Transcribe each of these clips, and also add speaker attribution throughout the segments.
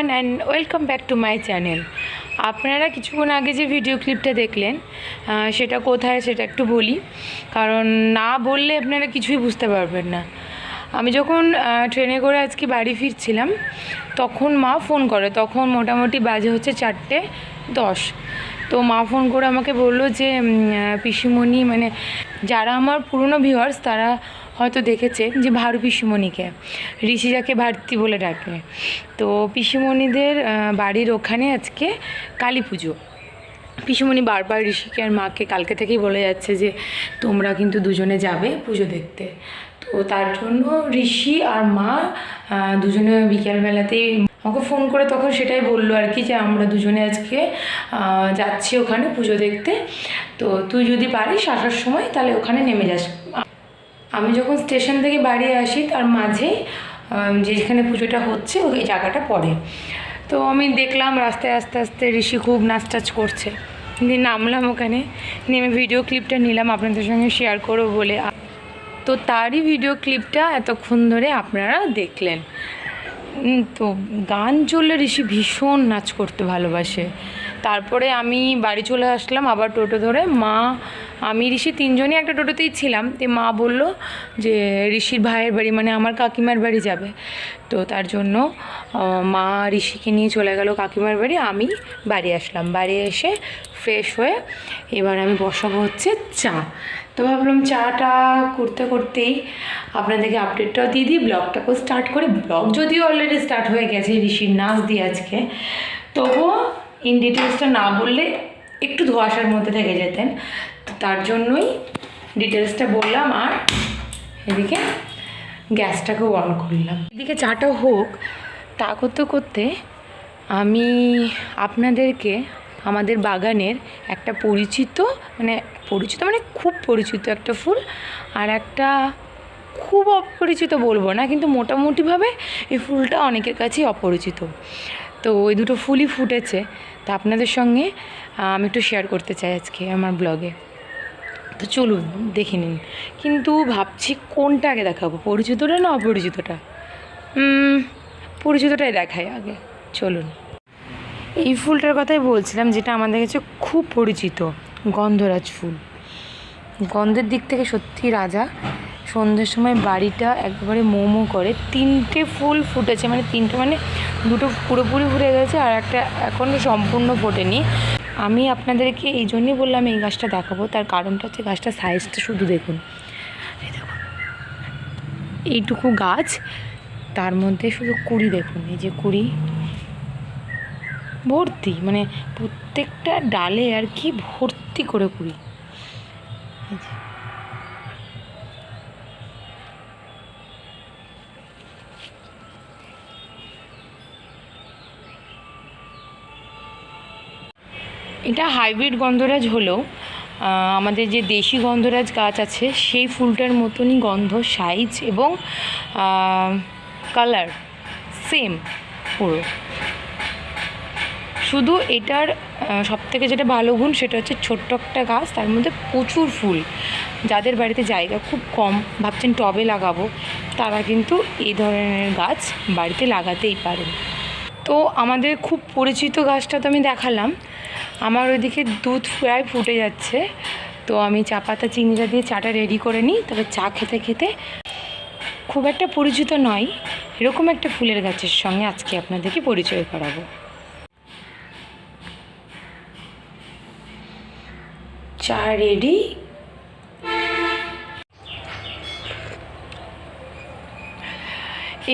Speaker 1: Everyone and welcome back to my channel. আপনারা কিছুক্ষণ আগে যে ভিডিও ক্লিপটা দেখলেন সেটা কোথায় সেটা একটু বলি, কারণ না বললে আপনারা কিছুই বুঝতে পারবেন না। আমি যখন ট্রেনে করে আজকে বাড়ি ফিরছিলাম তখন মা ফোন করে, তখন মোটামুটি বাজে হচ্ছে 4:10। তো মা ফোন করে আমাকে বললো যে পিসিমণি, মানে যারা আমার পুরনো ভিউয়ার্স তারা হয়তো দেখেছে যে ভারু পিসিমণিকে, ঋষি যাকে ভারতী বলে ডাকে। তো পিসিমণিদের বাড়ির ওখানে আজকে কালী পুজো। পিসিমণি বারবার ঋষিকে আর মাকে কালকে থেকেই বলে যাচ্ছে যে তোমরা কিন্তু দুজনে যাবে পুজো দেখতে। তো তার জন্য ঋষি আর মা দুজনে বিকেলবেলাতেই আমাকে ফোন করে তখন সেটাই বললো আর কি, যে আমরা দুজনে আজকে যাচ্ছি ওখানে পুজো দেখতে। তো তুই যদি পারিস আসার সময় তাহলে ওখানে নেমে যাস। আমি যখন স্টেশন থেকে বাড়ি আসি তার মাঝেই যেখানে পুজোটা হচ্ছে ওই জায়গাটা পড়ে। তো আমি দেখলাম রাস্তায় আস্তে আস্তে ঋষি খুব নাচ টাচ করছে, দিয়ে নামলাম ওখানে, নেমে ভিডিও ক্লিপটা নিলাম আপনাদের সঙ্গে শেয়ার করবো বলে। তো তারই ভিডিও ক্লিপটা এতক্ষণ ধরে আপনারা দেখলেন। তো গান চললে ঋষি ভীষণ নাচ করতে ভালোবাসে। তারপরে আমি বাড়ি চলে আসলাম আবার টোটো ধরে। মা, আমি, ঋষি তিনজনই একটা টোটোতেই ছিলাম। তো মা বললো যে ঋষির ভাইয়ের বাড়ি, মানে আমার কাকিমার বাড়ি যাবে। তো তার জন্য মা ঋষিকে নিয়ে চলে গেল কাকিমার বাড়ি। আমি বাড়ি আসলাম, বাড়ি এসে ফ্রেশ হয়ে এবার আমি বসাবো হচ্ছে চা। তো ভাবলাম চাটা করতে করতেই আপনাদেরকে আপডেটটাও দিয়ে দিই, ব্লগটাকেও স্টার্ট করি। ব্লগ যদিও অলরেডি স্টার্ট হয়ে গেছে ঋষির নাচ দিয়ে আজকে, তবুও ইন ডিটেলসটা না বললে একটু ধোঁয়াশার মধ্যে থেকে যেতেন। তো তার জন্যই ডিটেলসটা বললাম। আর এদিকে গ্যাসটাকেও অন করলাম, এদিকে চাটা হোক। তা করতে করতে আমি আপনাদেরকে আমাদের বাগানের একটা পরিচিত মানে খুব পরিচিত একটা ফুল, আর একটা খুব অপরিচিত বলবো না, কিন্তু মোটামুটিভাবে এই ফুলটা অনেকের কাছেই অপরিচিত। তো ওই দুটো ফুলই ফুটেছে, তা আপনাদের সঙ্গে আমি একটু শেয়ার করতে চাই আজকে আমার ব্লগে। তো চলুন দেখে নিন, কিন্তু ভাবছি কোনটা আগে দেখাবো, পরিচিতটা না অপরিচিতটা? পরিচিতটাই দেখাই আগে, চলুন। এই ফুলটার কথাই বলছিলাম, যেটা আমাদের কাছে খুব পরিচিত, গন্ধরাজ ফুল। গন্ধের দিক থেকে সত্যি রাজা। সন্ধ্যের সময় বাড়িটা একবারে মোমো করে। 3টে ফুল ফুটেছে, মানে 3টে, মানে 2টো পুরোপুরি ফুটে গেছে আর একটা এখনও সম্পূর্ণ ফোটেনি। আমি আপনাদেরকে এই জন্যই বললাম এই গাছটা দেখাবো, তার কারণটা হচ্ছে গাছটার সাইজটা শুধু দেখুন। দেখুন এইটুকু গাছ, তার মধ্যে শুধু কুড়ি দেখুন, এই যে কুড়ি ভর্তি, মানে প্রত্যেকটা ডালে আর কি ভর্তি করে কুড়ি। এটা হাইব্রিড গন্ধরাজ হলেও আমাদের যে দেশি গন্ধরাজ গাছ আছে সেই ফুলটার মতনই গন্ধ, সাইজ এবং কালার সেম পুরো। শুধু এটার সবথেকে যেটা ভালো গুণ সেটা হচ্ছে ছোট্ট একটা গাছ, তার মধ্যে প্রচুর ফুল। যাদের বাড়িতে জায়গা খুব কম, ভাবছেন টবে লাগাবো, তারা কিন্তু এই ধরনের গাছ বাড়িতে লাগাতেই পারেন। তো আমাদের খুব পরিচিত গাছটা তো আমি দেখালাম। আমার ওইদিকে দুধ প্রায় ফুটে যাচ্ছে, তো আমি চা পাতা চিনিটা দিয়ে চাটা রেডি করে নিই। তবে চা খেতে খেতে খুব একটা পরিচিত নয় এরকম একটা ফুলের গাছের সঙ্গে আজকে আপনাদেরকে পরিচয় করাবো। চা রেডি।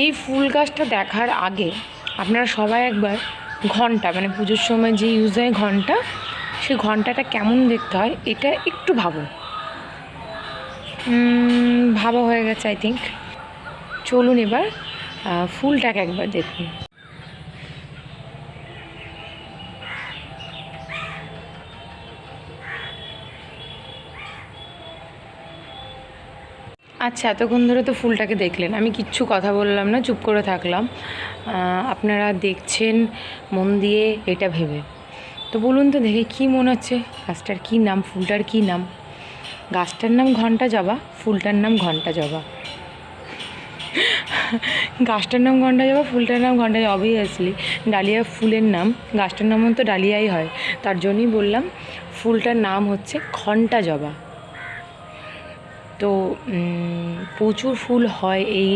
Speaker 1: এই ফুল গাছটা দেখার আগে আপনারা সবাই একবার ঘন্টা, মানে পুজোর সময় যে ইউজ হয় ঘন্টা, সেই ঘন্টাটা কেমন দেখতে হয় এটা একটু ভাবুন। ভাবা হয়ে গেছে আই থিঙ্ক। চলুন এবার ফুলটাকে একবার দেখুন। আচ্ছা, এতক্ষণ ধরে তো ফুলটাকে দেখলেন, আমি কিচ্ছু কথা বললাম না, চুপ করে থাকলাম। আপনারা দেখছেন মন দিয়ে এটা ভেবে। তো বলুন তো দেখে কী মনে হচ্ছে, গাছটার কী নাম, ফুলটার কী নাম? গাছটার নাম ঘণ্টা জবা, ফুলটার নাম ঘণ্টা জবা। গাছটার নাম ঘণ্টা জবা, ফুলটার নাম ঘণ্টা জবা, অবভিয়াসলি ডালিয়া ফুলের নাম, গাছটার নামও তো ডালিয়াই হয়, তার জন্যই বললাম ফুলটার নাম হচ্ছে ঘণ্টা জবা। তো প্রচুর ফুল হয় এই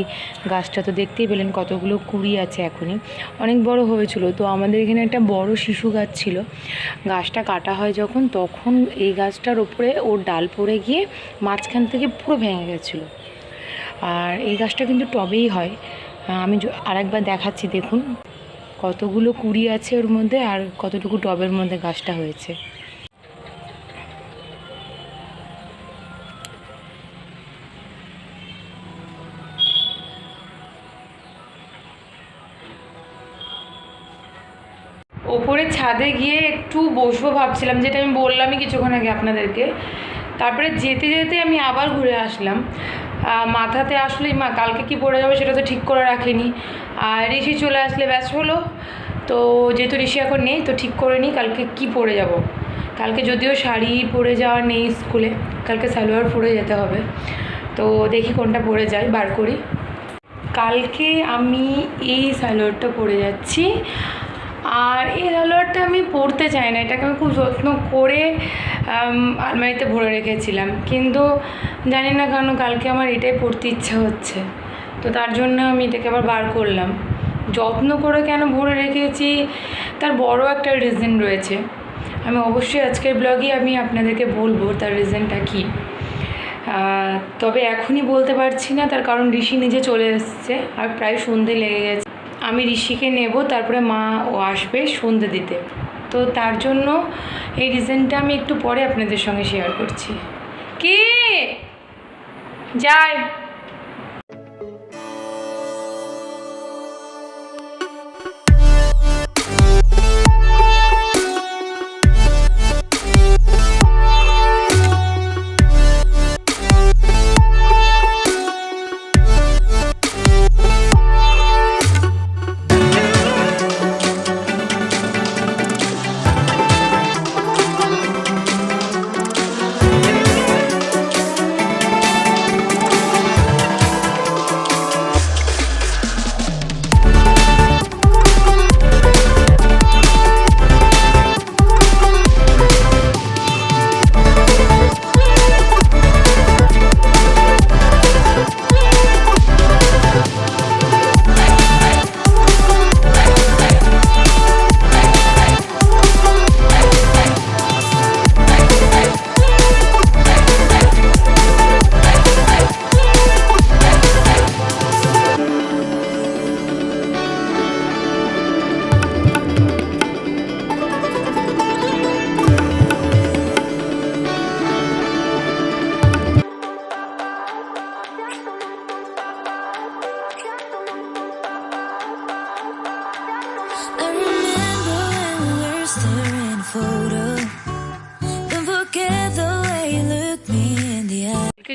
Speaker 1: গাছটা, তো দেখতেই পেলেন কতগুলো কুড়ি আছে, এখনই অনেক বড় হয়েছিল। তো আমাদের এখানে একটা বড় শিশু গাছ ছিল, গাছটা কাটা হয় যখন, তখন এই গাছটার ওপরে ওর ডাল পড়ে গিয়ে মাঝখান থেকে পুরো ভেঙে গেছিলো। আর এই গাছটা কিন্তু টবেই হয়, আমি আরেকবার দেখাচ্ছি, দেখুন কতগুলো কুড়ি আছে ওর মধ্যে আর কতটুকু টবের মধ্যে গাছটা হয়েছে। ওপরে ছাদে গিয়ে একটু বসবো ভাবছিলাম, যেটা আমি বললামই কিছুক্ষণ আগে আপনাদেরকে। তারপরে যেতে যেতে আমি আবার ঘুরে আসলাম। মাথাতে আসলে কালকে কি পরে যাবে সেটা তো ঠিক করে রাখিনি, আর ঋষি চলে আসলে ব্যাস হলো। তো যেহেতু ঋষি এখন নেই, তো ঠিক করে নিই কালকে কি পরে যাব। কালকে যদিও শাড়ি পরে যাওয়া নেই স্কুলে, কালকে সালোয়ার পরে যেতে হবে। তো দেখি কোনটা পরে যাই, বার করি। কালকে আমি এই সালোয়ারটা পরে যাচ্ছি, আর এই সালোয়ারটা আমি পরতে চাই না, এটাকে আমি খুব যত্ন করে আলমারিতে ভরে রেখেছিলাম, কিন্তু জানি না কেন কালকে আমার এটাই পরতে ইচ্ছা হচ্ছে। তো তার জন্য আমি এটাকে আবার বার করলাম। যত্ন করে কেন ভরে রেখেছি তার বড় একটা রিজন রয়েছে, আমি অবশ্যই আজকের ব্লগেই আমি আপনাদেরকে বলবো তার রিজনটা কী। তবে এখনই বলতে পারছি না, তার কারণ ঋষি নিজে চলে এসছে আর প্রায় সন্ধে লেগে গেছে। আমি ঋষিকে নেব, তারপরে মা ও আসবে সন্ধে দিতে। তো তার জন্য এই রিজনটা আমি একটু পরে আপনাদের সঙ্গে শেয়ার করছি। কি যাই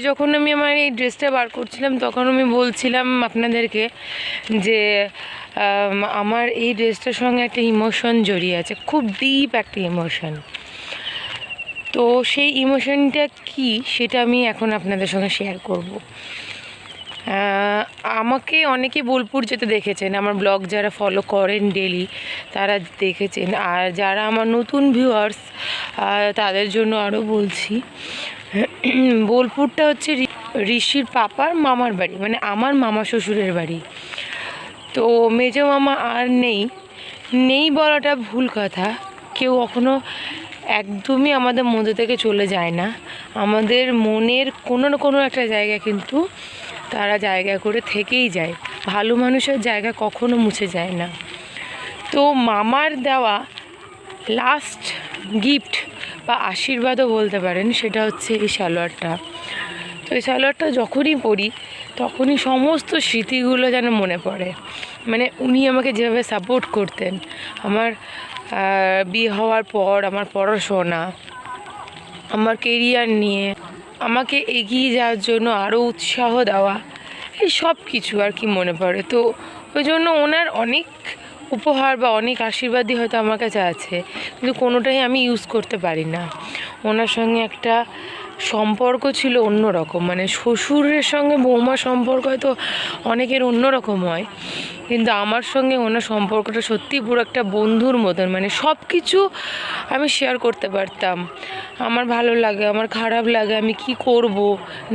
Speaker 1: যখন আমি আমার এই ড্রেসটা বার করছিলাম তখন আমি বলছিলাম আপনাদেরকে যে আমার এই ড্রেসটার সঙ্গে একটা ইমোশন জড়িয়ে আছে, খুব ডিপ একটা ইমোশন। তো সেই ইমোশনটা কি সেটা আমি এখন আপনাদের সঙ্গে শেয়ার করব। আমাকে অনেকে বোলপুর যেতে দেখেছেন, আমার ব্লগ যারা ফলো করেন ডেলি তারা দেখেছেন, আর যারা আমার নতুন ভিউয়ার্স তাদের জন্য আরও বলছি, বোলপুরটা হচ্ছে ঋষির পাপার মামার বাড়ি, মানে আমার মামা শ্বশুরের বাড়ি। তো মেজো মামা আর নেই বলাটা ভুল কথা, কেউ কখনো একদমই আমাদের মধ্যে থেকে চলে যায় না, আমাদের মনের কোনো না কোনো একটা জায়গা কিন্তু তারা জায়গা করে থেকেই যায়, ভালো মানুষের জায়গা কখনো মুছে যায় না। তো মামার দেওয়া লাস্ট গিফট বা আশীর্বাদও বলতে পারেন, সেটা হচ্ছে এই সালোয়ারটা। তো এই সালোয়ারটা যখনই পরি তখনই সমস্ত স্মৃতিগুলো যেন মনে পড়ে, মানে উনি আমাকে যেভাবে সাপোর্ট করতেন আমার বিয়ে হওয়ার পর, আমার পড়াশোনা, আমার কেরিয়ার নিয়ে আমাকে এগিয়ে যাওয়ার জন্য আরও উৎসাহ দেওয়া, এই সব কিছু আর কি মনে পড়ে। তো ওই জন্য ওনার অনেক উপহার বা অনেক আশীর্বাদই হয়তো আমার কাছে আছে, কিন্তু কোনোটাই আমি ইউজ করতে পারি না। ওনার সঙ্গে একটা সম্পর্ক ছিল অন্য রকম, মানে শ্বশুরের সঙ্গে বৌমা সম্পর্ক হয়তো অনেকের অন্য রকম হয়, কিন্তু আমার সঙ্গে ওনার সম্পর্কটা সত্যিই পুরো একটা বন্ধুর মতন। মানে সব কিছু আমি শেয়ার করতে পারতাম, আমার ভালো লাগে, আমার খারাপ লাগে, আমি কি করব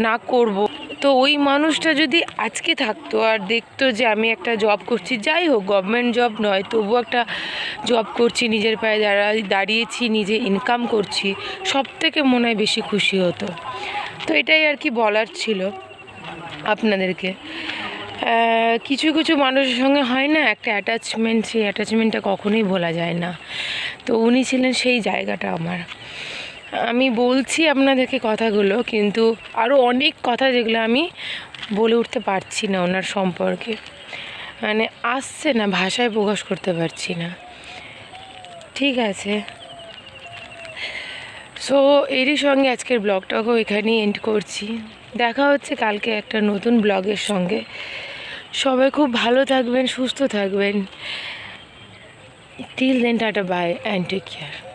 Speaker 1: না করব। তো ওই মানুষটা যদি আজকে থাকতো আর দেখতো যে আমি একটা জব করছি, যাই হোক গভর্নমেন্ট জব নয়, তবুও একটা জব করছি, নিজের পায়ে দাঁড়িয়েছি, নিজে ইনকাম করছি, সব থেকে মনে হয় বেশি খুশি হতো। তো এটাই আর কি বলার ছিল আপনাদেরকে। কিছু কিছু মানুষের সঙ্গে হয় না একটা অ্যাটাচমেন্ট, সেই অ্যাটাচমেন্টটা কখনোই ভোলা যায় না। তো উনি ছিলেন সেই জায়গাটা আমার। আমি বলছি আপনাদেরকে কথাগুলো, কিন্তু আরও অনেক কথা যেগুলো আমি বলে উঠতে পারছি না ওনার সম্পর্কে, মানে আসছে না, ভাষায় প্রকাশ করতে পারছি না। ঠিক আছে, সো এরই সঙ্গে আজকের ব্লগটাকেও এখানেই এন্ড করছি। দেখা হচ্ছে কালকে একটা নতুন ব্লগের সঙ্গে। সবাই খুব ভালো থাকবেন, সুস্থ থাকবেন। Till then, tata, bye and take care.